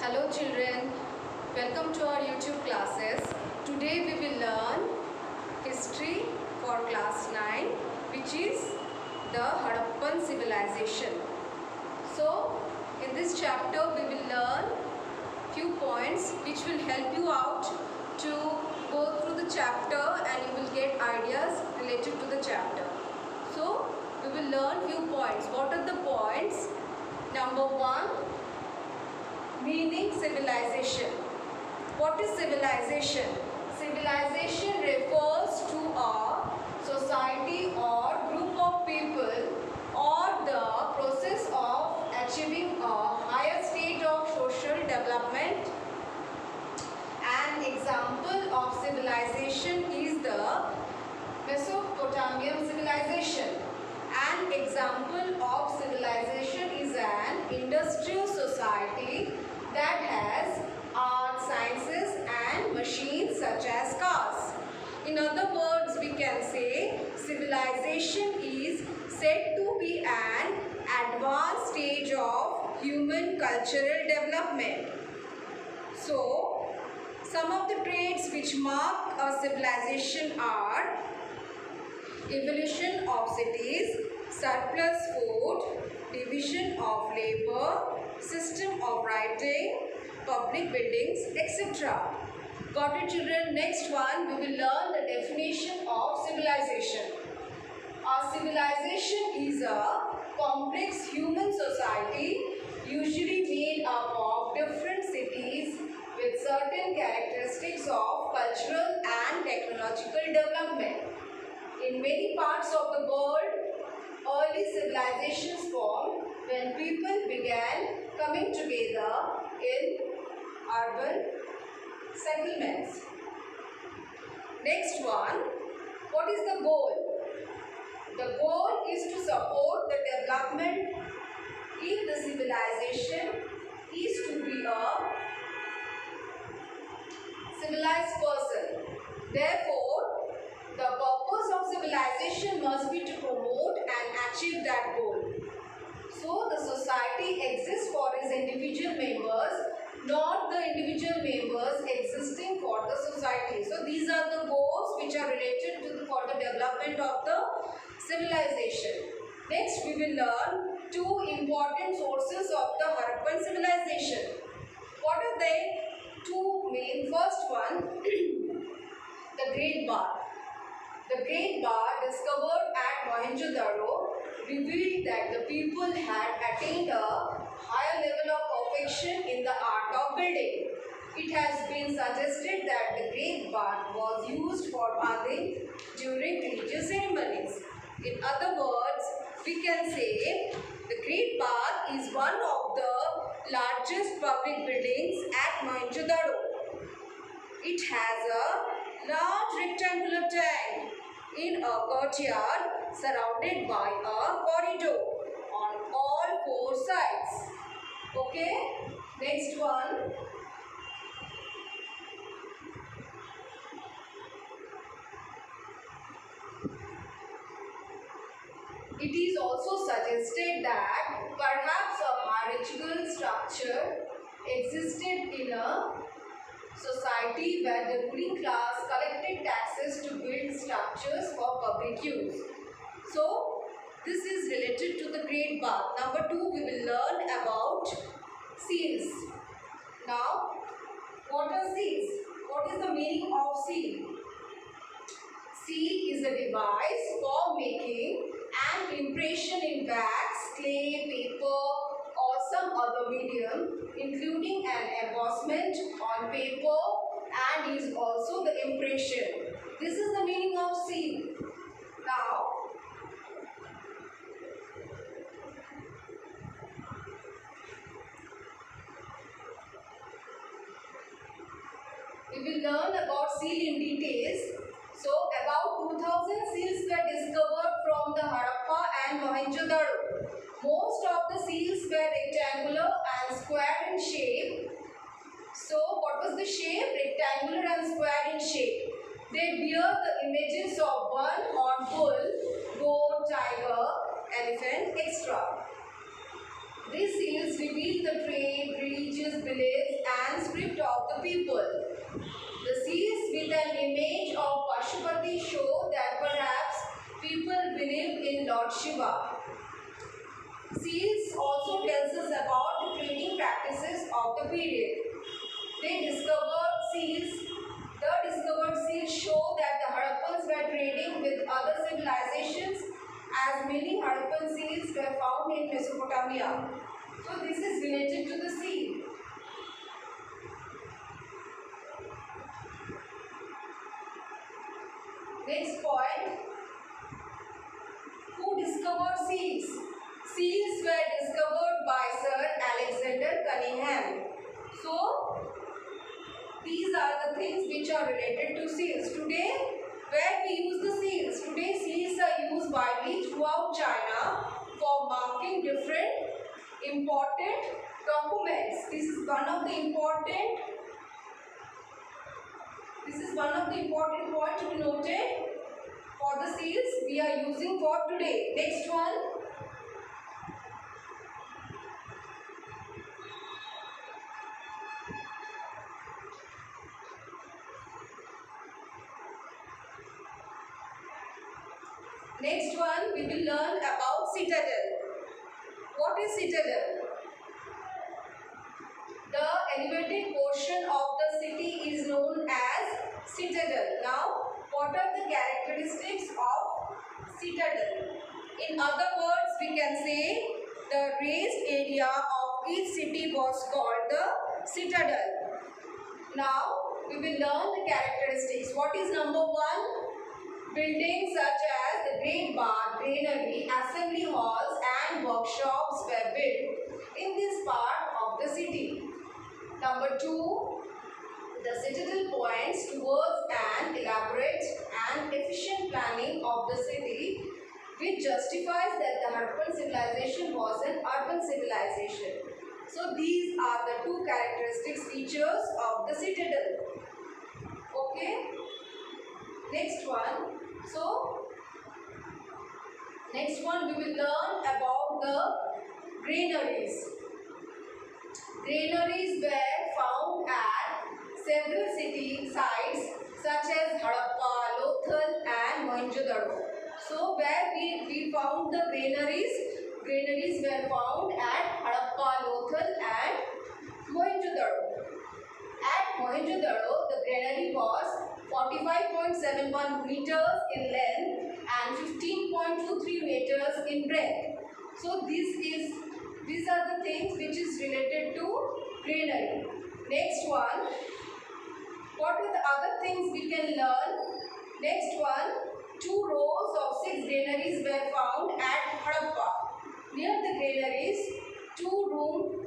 Hello children, welcome to our YouTube classes. Today we will learn history for class 9, which is the Harappan civilization. So in this chapter we will learn few points which will help you out to go through the chapter and you will get ideas related to the chapter. So we will learn few points. What are the points? Number 1, meaning civilization. What is civilization? Civilization refers to a society or group of people or the process of achieving a higher state of social development. An example of civilization is the Mesopotamian civilization. An example of civilization is an industrial society that has art, sciences and machines such as cars. In other words, we can say civilization is said to be an advanced stage of human cultural development. So, some of the traits which mark a civilization are evolution of cities, surplus food, division of labor, system of writing, public buildings, etc. Got it children? Next one, we will learn the definition of civilization. A civilization is a complex human society usually made up of different cities with certain characteristics of cultural and technological development. In many parts of the world, early civilizations formed when people began coming together in urban settlements. Next one, what is the goal? The goal is to support the development if the civilization is to be a civilized person. Therefore, the purpose of civilization must be to promote and achieve that goal. So, the society exists for its individual members, not the individual members existing for the society. So, these are the goals which are related to for the development of the civilization. Next, we will learn two important sources of the Harappan civilization. What are they? Two main. First one, the Great Bath. The Great Bath, discovered at Mohenjo-daro, revealed that the people had attained a higher level of perfection in the art of building. It has been suggested that the Great Bath was used for bathing during religious ceremonies. In other words, we can say the Great Bath is one of the largest public buildings at Mohenjo-daro. It has a large rectangular tank in a courtyard surrounded by a corridor on all four sides. Okay, next one. It is also suggested that perhaps a hierarchical structure existed in a society where the ruling class collected taxes to build structures for public use. So, this is related to the Great Bath. Number 2, we will learn about seals. Now, what are seals? What is the meaning of seal? Seal is a device for making an impression in wax, clay, paper or some other medium, including an embossment on paper, and is also the impression. This is the meaning of seal. Now, we will learn about seal in details. So, about 2000 seals were discovered from the Harappa and Mohenjo-daro. Most of the seals were rectangular and square in shape. So, what was the shape? Rectangular and square in shape. They bear the images of one-horned bull, goat, tiger, elephant, etc. These seals is revealed the trade, religious beliefs and script of the people. The seals with an image of Pashupati show that perhaps people believe in Lord Shiva. Seals also tells us about the trading practices of the period. The discovered seals show that the Harappans were trading with other civilizations, as many Harappan seals were found in Mesopotamia. So this is related to the seal. Next point. Who discovered seals? Seals were discovered by Sir Alexander Cunningham. So these are the things which are related to seals. Today, where we use the seals? Today, seals are used widely throughout China for marking different important documents. This is one of the important points to be noted for the seals we are using for today. Next one. Next one, we will learn about Citadel. What is Citadel? The elevated portion of the city is known as Citadel. Now, what are the characteristics of Citadel? In other words, we can say the raised area of each city was called the Citadel. Now, we will learn the characteristics. What is number one? Buildings such as the Great Bath, Granary, assembly halls and workshops were built in this part of the city. Number two, the Citadel points towards an elaborate and efficient planning of the city, which justifies that the Harappan civilization was an urban civilization. So these are the two characteristic features of the Citadel. Okay. Next one. So, next one we will learn about the granaries. Granaries were found at several city sites such as Harappa, Lothal and Mohenjo-daro. So, where we found the granaries were found at Harappa, Lothal and Mohenjo-daro. At Mohenjo-daro, the granary was 45.71 meters in length and 15.23 meters in breadth. So these are the things which is related to granary. Next one. What are the other things we can learn? Next one. 2 rows of 6 granaries were found at Harappa. Near the granaries, 2 room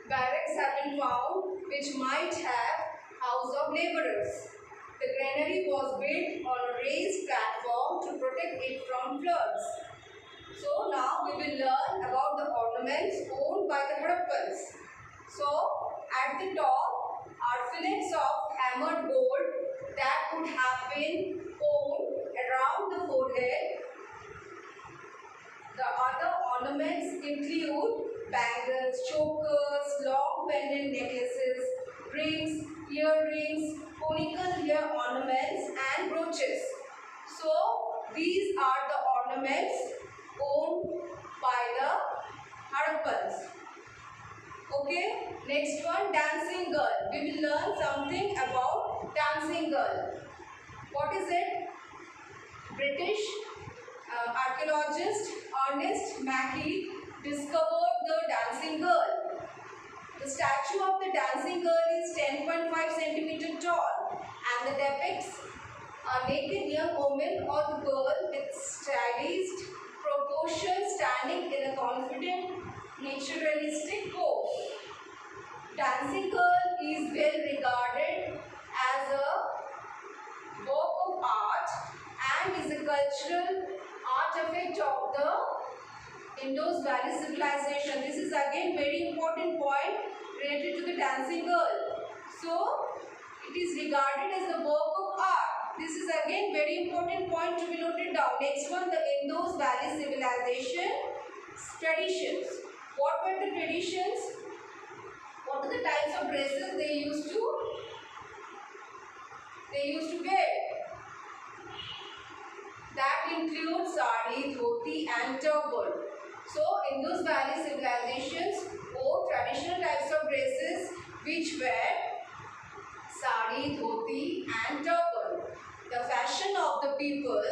barracks have been found which might have house of laborers. The granary was built on a raised platform to protect it from floods. So now we will learn about the ornaments owned by the Harappans. So at the top are fillets of hammered gold that could have been owned around the forehead. The other ornaments include bangles, chokers, long pendant necklaces, rings, earrings, conical ear ornaments and brooches. So these are the ornaments owned by the Harappans. Okay, next one, dancing girl. We will learn something about dancing girl. What is it? British archaeologist Ernest Mackey discovered the dancing girl. The statue of the dancing girl is 10.5 cm tall and depicts a naked young woman or the girl with stylized proportions standing in a confident naturalistic pose. Dancing girl is well regarded as a work of art and is a cultural artifact of the Indus Valley civilization. This is again very important point related to the dancing girl. So, it is regarded as a work of art. this is again very important point to be noted down. Next one, the Indus Valley civilization traditions. What were the traditions? What are the types of dresses they used to wear? That includes sari, dhoti and turban. So Indus Valley civilizations wore traditional types of dresses which were sari, dhoti and turban. The fashion of the people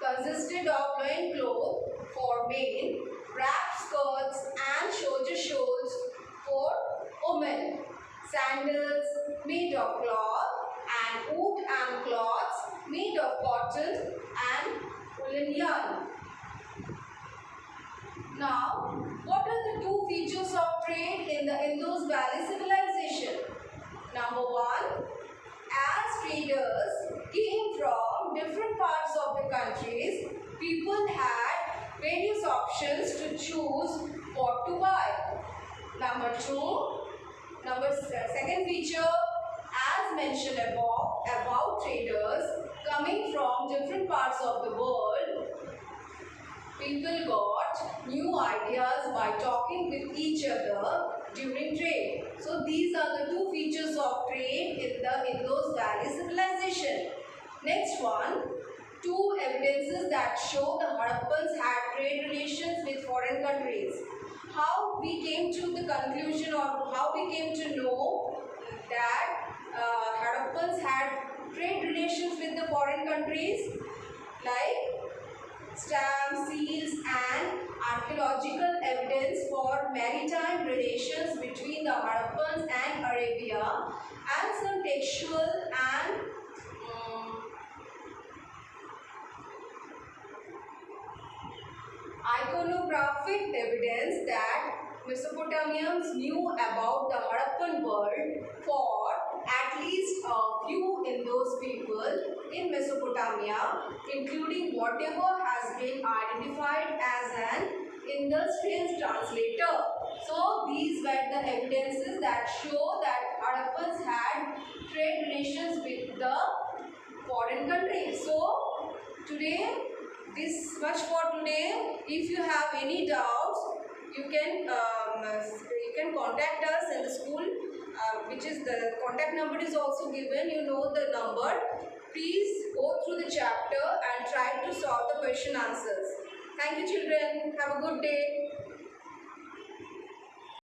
consisted of loin cloth for men, wrap skirts and shoulder shawls for women, sandals made of cloth and wood and cloths made of cotton and woolen yarn. Now, what are the two features of trade in the Indus Valley civilization? Number one, as traders came from different parts of the countries, people had various options to choose what to buy. Number two, second feature, as mentioned above, about traders coming from different parts of the world, people got new ideas by talking with each other during trade. So these are the two features of trade in the Indus Valley civilization. Next one, two evidences that show the Harappans had trade relations with foreign countries. How we came to the conclusion or how we came to know that Harappans had trade relations with the foreign countries, like stamps, seals and archaeological evidence for maritime relations between the Harappans and Arabia, and some textual and iconographic evidence that Mesopotamians knew about the Harappan world for at least a few Indus people in Mesopotamia, including whatever has been identified as an industrial translator. So these were the evidences that show that Harappans had trade relations with the foreign countries. So today, this much for today. If you have any doubts, you can contact us in the school, which is the contact number is also given. You know the number. Please go through the chapter and try to solve the question answers. Thank you, children. Have a good day.